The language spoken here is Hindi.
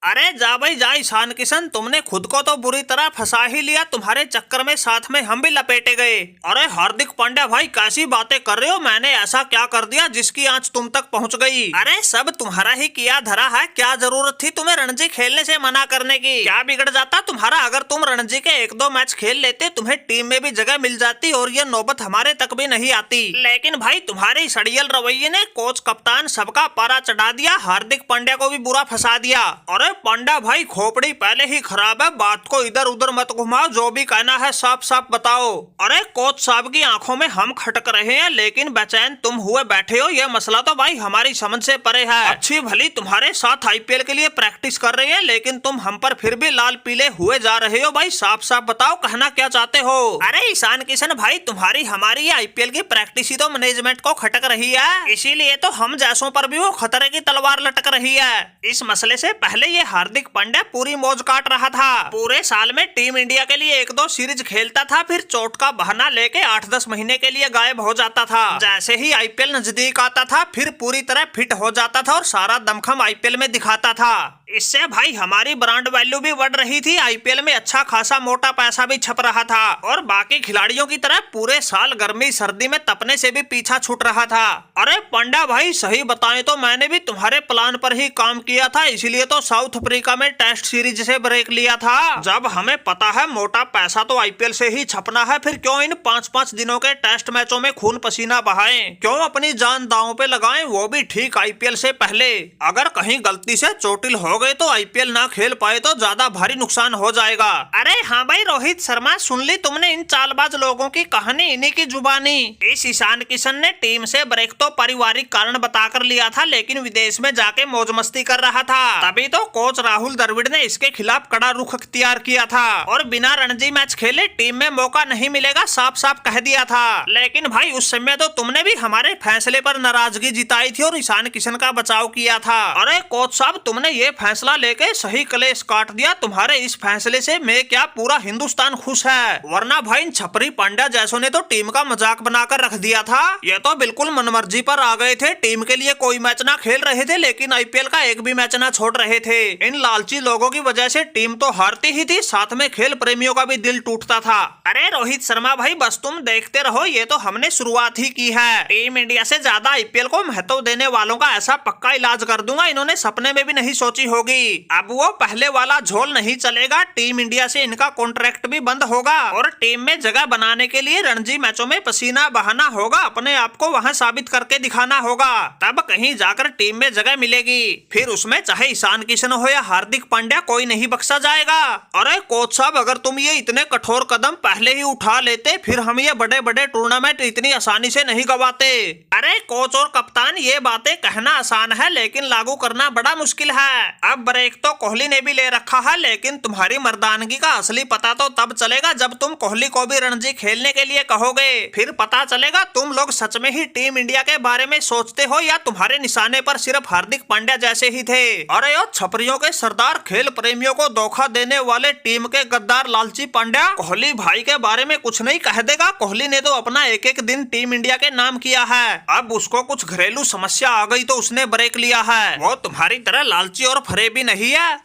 अरे जा भाई जा ईशान किशन, तुमने खुद को तो बुरी तरह फंसा ही लिया। तुम्हारे चक्कर में साथ में हम भी लपेटे गए। अरे हार्दिक पांड्या भाई कैसी बातें कर रहे हो? मैंने ऐसा क्या कर दिया जिसकी आंच तुम तक पहुंच गई? अरे सब तुम्हारा ही किया धरा है। क्या जरूरत थी तुम्हें रणजी खेलने से मना करने की? क्या बिगड़ जाता तुम्हारा? अगर तुम रणजी के 1-2 मैच खेल लेते तुम्हें टीम में भी जगह मिल जाती और ये नौबत हमारे तक भी नहीं आती। लेकिन भाई तुम्हारे सड़ियल रवैये ने कोच कप्तान सबका पारा चढ़ा दिया, हार्दिक पांड्या को भी बुरा फंसा दिया। अरे पांड्या भाई खोपड़ी पहले ही खराब है, बात को इधर उधर मत घुमाओ, जो भी कहना है साफ साफ बताओ। अरे कोच साहब की आंखों में हम खटक रहे हैं लेकिन बेचैन तुम हुए बैठे हो। ये मसला तो भाई हमारी समझ से परे है। अच्छी भली तुम्हारे साथ आईपीएल के लिए प्रैक्टिस कर रहे हैं लेकिन तुम हम पर फिर भी लाल पीले हुए जा रहे हो। भाई साफ साफ बताओ कहना क्या चाहते हो? अरे ईशान किशन भाई तुम्हारी हमारी आईपीएल की प्रैक्टिस ही तो मैनेजमेंट को खटक रही है, इसीलिए तो हम जैसों पर भी वो खतरे की तलवार लटक रही है। इस मसले से पहले ये हार्दिक पांड्या पूरी मौज काट रहा था। पूरे साल में टीम इंडिया के लिए 1-2 सीरीज खेलता था, फिर चोट का बहाना लेके 8-10 महीने के लिए गायब हो जाता था। जैसे ही आईपीएल नजदीक आता था फिर पूरी तरह फिट हो जाता था और सारा दमखम आईपीएल में दिखाता था। इससे भाई हमारी ब्रांड वैल्यू भी बढ़ रही थी, आईपीएल में अच्छा खासा मोटा पैसा भी छप रहा था और बाकी खिलाड़ियों की तरह पूरे साल गर्मी सर्दी में तपने से भी पीछा छूट रहा था। अरे पांड्या भाई सही बताएं तो मैंने भी तुम्हारे प्लान पर ही काम किया था, इसलिए तो साउथ अफ्रीका में टेस्ट सीरीज से ब्रेक लिया था। जब हमें पता है मोटा पैसा तो आईपीएल से ही छपना है, फिर क्यों इन 5-5 दिनों के टेस्ट मैचों में खून पसीना बहाएं? क्यों अपनी जान दांव पे लगाएं, वो भी ठीक आईपीएल से पहले? अगर कहीं गलती से चोटिल हो गए तो आईपीएल ना खेल पाए तो ज्यादा भारी नुकसान हो जाएगा। अरे हाँ भाई रोहित शर्मा, सुन ली तुमने इन चालबाज लोगों की कहानी, इन्हीं की जुबानी। इस ईशान किशन ने टीम से ब्रेक तो पारिवारिक कारण बताकर लिया था लेकिन विदेश में जाके मौज मस्ती कर रहा था, तभी तो कोच राहुल द्रविड़ ने इसके खिलाफ कड़ा रुख अख्तियार किया था और बिना रणजी मैच खेले टीम में मौका नहीं मिलेगा साफ साफ कह दिया था। लेकिन भाई उस समय तो तुमने भी हमारे फैसले पर नाराजगी जिताई थी और ईशान किशन का बचाव किया था। अरे कोच साहब तुमने ये फैसला लेके सही कलेश काट दिया। तुम्हारे इस फैसले से मैं क्या पूरा हिंदुस्तान खुश है, वरना भाई इन छपरी पांड्या जैसों ने तो टीम का मजाक बनाकर रख दिया था। ये तो बिल्कुल मनमर्जी पर आ गए थे, टीम के लिए कोई मैच ना खेल रहे थे लेकिन आईपीएल का एक भी मैच ना छोड़ रहे थे। इन लालची लोगों की वजह से टीम तो हारती ही थी, साथ में खेल प्रेमियों का भी दिल टूटता था। अरे रोहित शर्मा भाई बस तुम देखते रहो, ये तो हमने शुरुआत ही की है। टीम इंडिया से ज्यादा आईपीएल को महत्व देने वालों का ऐसा पक्का इलाज कर दूंगा, इन्होंने सपने में भी नहीं सोची होगी। अब वो पहले वाला झोल नहीं चलेगा, टीम इंडिया से इनका कॉन्ट्रैक्ट भी बंद होगा और टीम में जगह बनाने के लिए रणजी मैचों में पसीना बहाना होगा, अपने आप को वहां साबित करके दिखाना होगा, तब कहीं जाकर टीम में जगह मिलेगी। फिर उसमें चाहे ईशान किशन हो या हार्दिक पांड्या कोई नहीं बख्शा जाएगा। अरे कोच साहब अगर तुम ये इतने कठोर कदम पहले ही उठा लेते फिर हम ये बड़े बड़े टूर्नामेंट इतनी आसानी से नहीं गवाते। अरे कोच और कप्तान ये बातें कहना आसान है लेकिन लागू करना बड़ा मुश्किल है। अब ब्रेक तो कोहली ने भी ले रखा है लेकिन तुम्हारी मर्दानगी का असली पता तो तब चलेगा जब तुम कोहली को भी रणजी खेलने के लिए कहोगे, फिर पता चलेगा तुम लोग सच में ही टीम इंडिया के बारे में सोचते हो या तुम्हारे निशाने पर सिर्फ हार्दिक पांड्या जैसे ही थे। अरे ओ छपरियों के सरदार, खेल प्रेमियों को धोखा देने वाले टीम के गद्दार लालची पांड्या, कोहली भाई के बारे में कुछ नहीं कह देगा। कोहली ने तो अपना एक एक दिन टीम इंडिया के नाम किया है, अब उसको कुछ घरेलू समस्या आ गई तो उसने ब्रेक लिया है। वो तुम्हारी तरह लालची और फरेबी नहीं है।